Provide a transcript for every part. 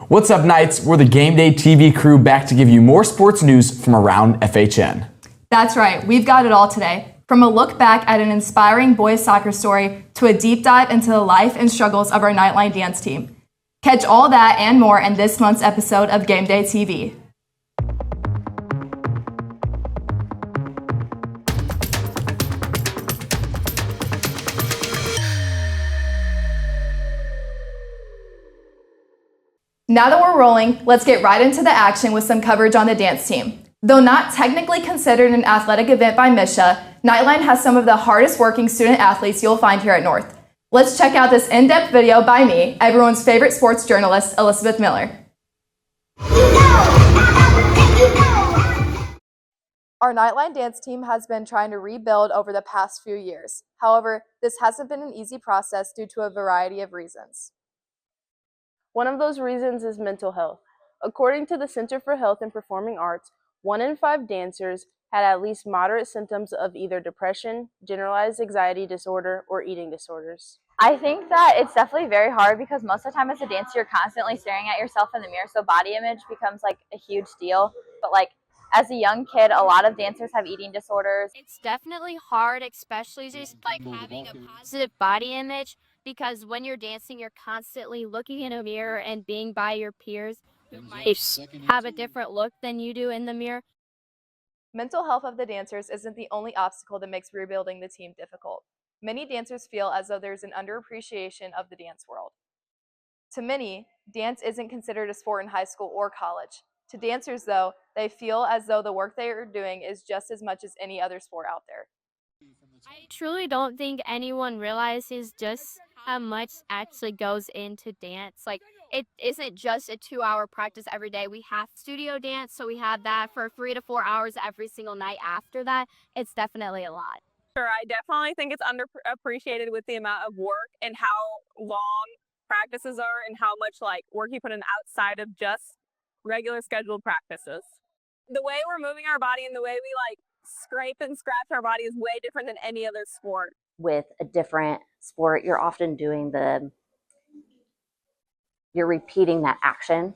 What's up, Knights? We're the Game Day TV crew back to give you more sports news from around FHN. That's right, we've got it all today. From a look back at an inspiring boys soccer story to a deep dive into the life and struggles of our Knightline dance team. Catch all that and more in this month's episode of Game Day TV. Now that we're rolling, let's get right into the action with some coverage on the dance team. Though not technically considered an athletic event by MSHSAA, Knightline has some of the hardest working student athletes you'll find here at North. Let's check out this in-depth video by me, everyone's favorite sports journalist, Elisabeth Miller. Our Knightline dance team has been trying to rebuild over the past few years. However, this hasn't been an easy process due to a variety of reasons. One of those reasons is mental health. According to the Center for Health and Performing Arts, 1 in 5 dancers had at least moderate symptoms of either depression, generalized anxiety disorder, or eating disorders. I think that it's definitely very hard because most of the time as a dancer, you're constantly staring at yourself in the mirror, so body image becomes like a huge deal. But like as a young kid, a lot of dancers have eating disorders. It's definitely hard, especially just like having a positive body image, because when you're dancing, you're constantly looking in a mirror and being by your peers who might have a different look than you do in the mirror. Mental health of the dancers isn't the only obstacle that makes rebuilding the team difficult. Many dancers feel as though there's an underappreciation of the dance world. To many, dance isn't considered a sport in high school or college. To dancers, though, they feel as though the work they are doing is just as much as any other sport out there. I truly don't think anyone realizes just how much actually goes into dance. Like, it isn't just a 2-hour practice every day. We have studio dance, so we have that for 3 to 4 hours every single night after that. It's definitely a lot. Sure, I definitely think it's underappreciated with the amount of work and how long practices are and how much like work you put in outside of just regular scheduled practices. The way we're moving our body and the way we like scrape and scratch our body is way different than any other sport. With a different sport, you're often doing you're repeating that action.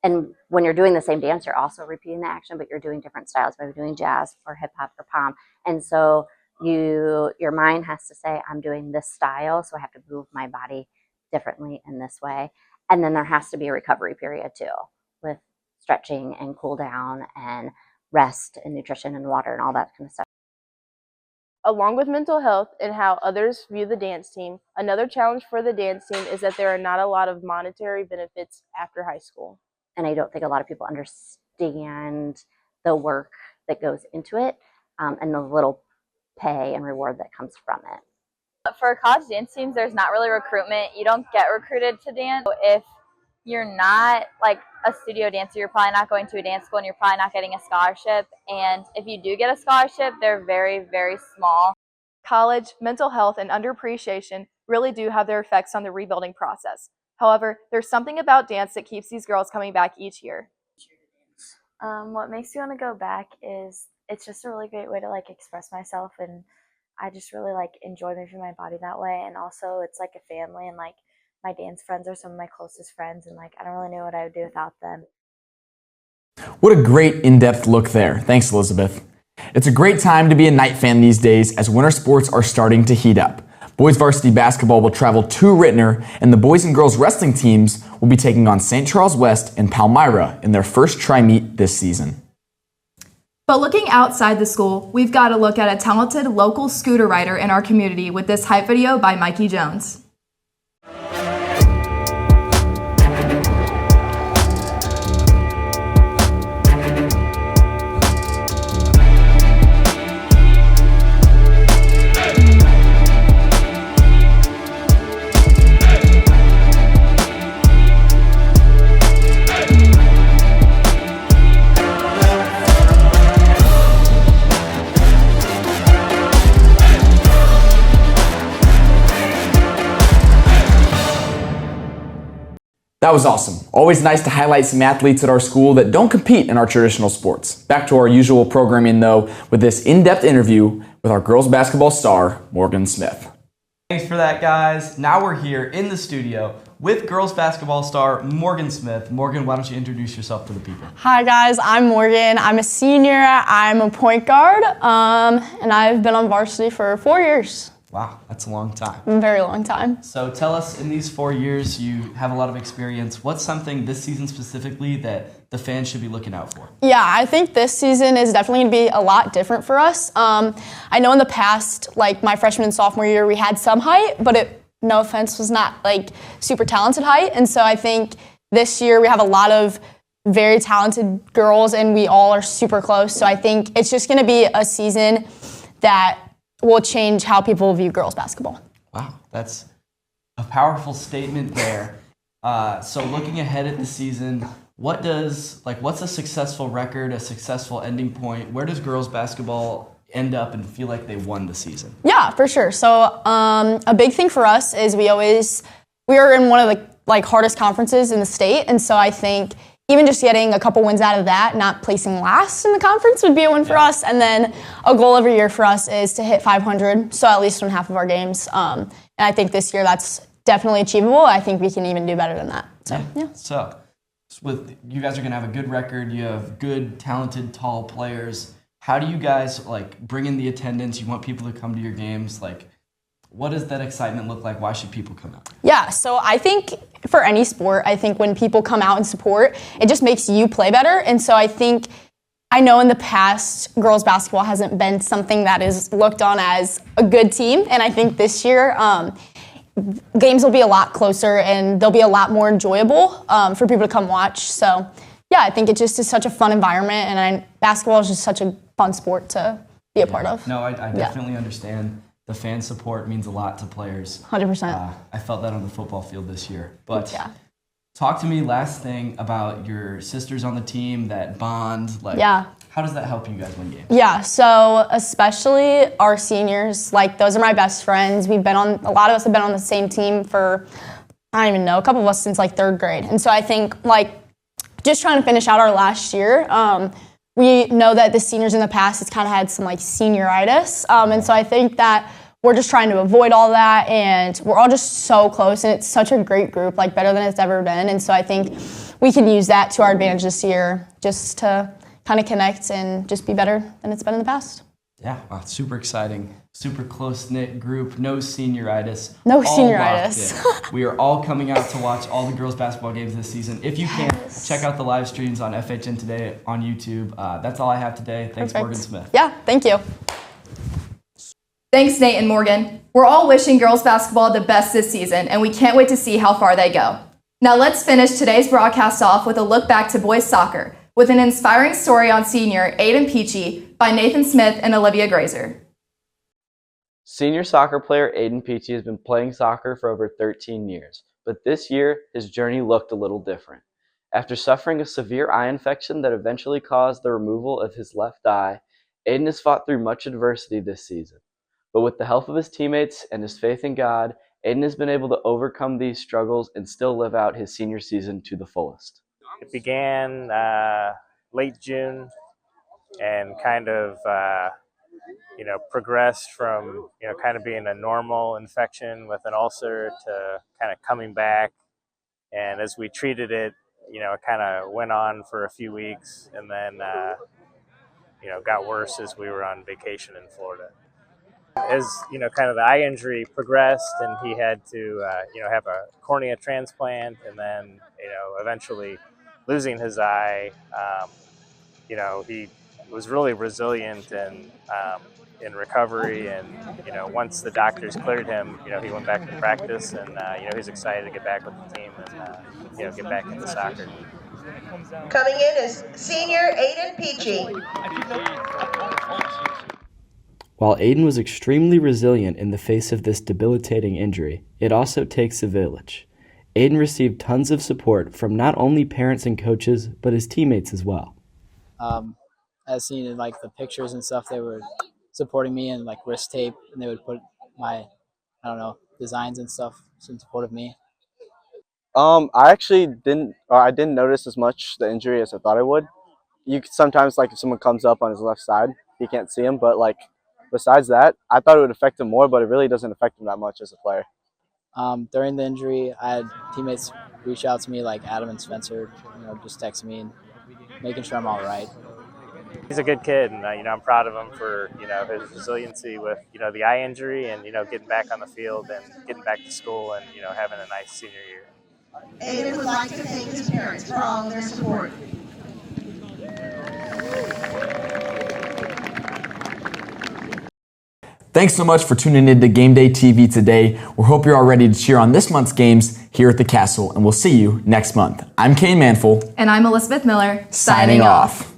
And when you're doing the same dance, you're also repeating the action, but you're doing different styles. Maybe doing jazz or hip hop or pom. And so your mind has to say, I'm doing this style, so I have to move my body differently in this way. And then there has to be a recovery period too, with stretching and cool down and rest and nutrition and water and all that kind of stuff. Along with mental health and how others view the dance team, another challenge for the dance team is that there are not a lot of monetary benefits after high school. And I don't think a lot of people understand the work that goes into it and the little pay and reward that comes from it. For college dance teams, there's not really recruitment. You don't get recruited to dance. So if you're not like a studio dancer, you're probably not going to a dance school and you're probably not getting a scholarship. And if you do get a scholarship, they're very, very small. College, mental health, and underappreciation really do have their effects on the rebuilding process. However, there's something about dance that keeps these girls coming back each year. What makes me want to go back is it's just a really great way to like express myself, and I just really like enjoy moving my body that way. And also it's like a family, and like my dance friends are some of my closest friends, and like I don't really know what I would do without them. What a great in-depth look there. Thanks, Elizabeth. It's a great time to be a Knight fan these days as winter sports are starting to heat up. Boys varsity basketball will travel to Rittner, and the boys and girls wrestling teams will be taking on St. Charles West and Palmyra in their first tri-meet this season. But looking outside the school, we've got to look at a talented local scooter rider in our community with this hype video by Mikey Jones. That was awesome. Always nice to highlight some athletes at our school that don't compete in our traditional sports. Back to our usual programming though, with this in-depth interview with our girls basketball star, Morgan Smith. Thanks for that, guys. Now we're here in the studio with girls basketball star Morgan Smith. Morgan, why don't you introduce yourself to the people? Hi guys, I'm Morgan. I'm a senior. I'm a point guard, and I've been on varsity for 4 years. Wow, that's a long time. A very long time. So tell us, in these 4 years, you have a lot of experience. What's something this season specifically that the fans should be looking out for? Yeah, I think this season is definitely going to be a lot different for us. I know in the past, like my freshman and sophomore year, we had some height, but it, no offense, was not like super talented height. And so I think this year we have a lot of very talented girls and we all are super close. So I think it's just going to be a season that will change how people view girls basketball. Wow, that's a powerful statement there. So looking ahead at the season, what's a successful record, a successful ending point? Where does girls basketball end up and feel like they won the season? Yeah, for sure. So a big thing for us is we are in one of the hardest conferences in the state, and so I think even just getting a couple wins out of that, not placing last in the conference would be a win for us. And then a goal every year for us is to hit 500, so at least in half of our games. And I think this year that's definitely achievable. I think we can even do better than that. So, yeah. So with you guys are going to have a good record. You have good, talented, tall players. How do you guys bring in the attendance? You want people to come to your games. What does that excitement look like? Why should people come out? Yeah, so I think for any sport, I think when people come out and support, it just makes you play better. And so I know in the past, girls basketball hasn't been something that is looked on as a good team. And I think this year, games will be a lot closer and they'll be a lot more enjoyable for people to come watch. So yeah, I think it just is such a fun environment, and basketball is just such a fun sport to be a part of. No, I definitely understand. The fan support means a lot to players. 100%. I felt that on the football field this year. But talk to me, last thing, about your sisters on the team, that bond. How does that help you guys win games? Yeah, so especially our seniors, those are my best friends. A lot of us have been on the same team for, I don't even know, a couple of us since 3rd grade. And so I think just trying to finish out our last year, we know that the seniors in the past, it's kind of had some senioritis. And so I think that we're just trying to avoid all that, and we're all just so close, and it's such a great group, better than it's ever been. And so I think we can use that to our advantage this year just to kind of connect and just be better than it's been in the past. Yeah, wow, super exciting. Super close-knit group, no senioritis. No senioritis. We are all coming out to watch all the girls basketball games this season. If you can, check out the live streams on FHNtoday on YouTube. That's all I have today. Thanks, Morgan Smith. Yeah, thank you. Thanks, Nate and Morgan. We're all wishing girls basketball the best this season, and we can't wait to see how far they go. Now let's finish today's broadcast off with a look back to boys soccer with an inspiring story on senior Aiden Peachee by Nathan Smith and Olivia Graeser. Senior soccer player Aiden Peachee has been playing soccer for over 13 years, but this year his journey looked a little different. After suffering a severe eye infection that eventually caused the removal of his left eye, Aiden has fought through much adversity this season. But with the help of his teammates and his faith in God, Aiden has been able to overcome these struggles and still live out his senior season to the fullest. It began late June and kind of progressed from kind of being a normal infection with an ulcer to kind of coming back. And as we treated it, it kind of went on for a few weeks, and then got worse as we were on vacation in Florida. As kind of the eye injury progressed, and he had to have a cornea transplant, and then eventually losing his eye, he was really resilient and in recovery, and once the doctors cleared him, he went back to practice, and he's excited to get back with the team and get back into soccer. Coming in is senior Aiden Peachee. While Aiden was extremely resilient in the face of this debilitating injury, it also takes a village. Aiden received tons of support from not only parents and coaches, but his teammates as well. As seen in the pictures and stuff, they were supporting me in wrist tape, and they would put my, designs and stuff in support of me. I actually didn't notice as much the injury as I thought I would. You could sometimes, if someone comes up on his left side, you can't see him, but besides that, I thought it would affect him more, but it really doesn't affect him that much as a player. During the injury, I had teammates reach out to me like Adam and Spencer, just texting me and making sure I'm all right. He's a good kid, and I'm proud of him for his resiliency with the eye injury, and getting back on the field and getting back to school, and having a nice senior year. Aiden would like to thank his parents for all of their support. Thanks so much for tuning in to Game Day TV today. We hope you're all ready to cheer on this month's games here at the Castle, and we'll see you next month. I'm Kane Manfull. And I'm Elisabeth Miller, signing off.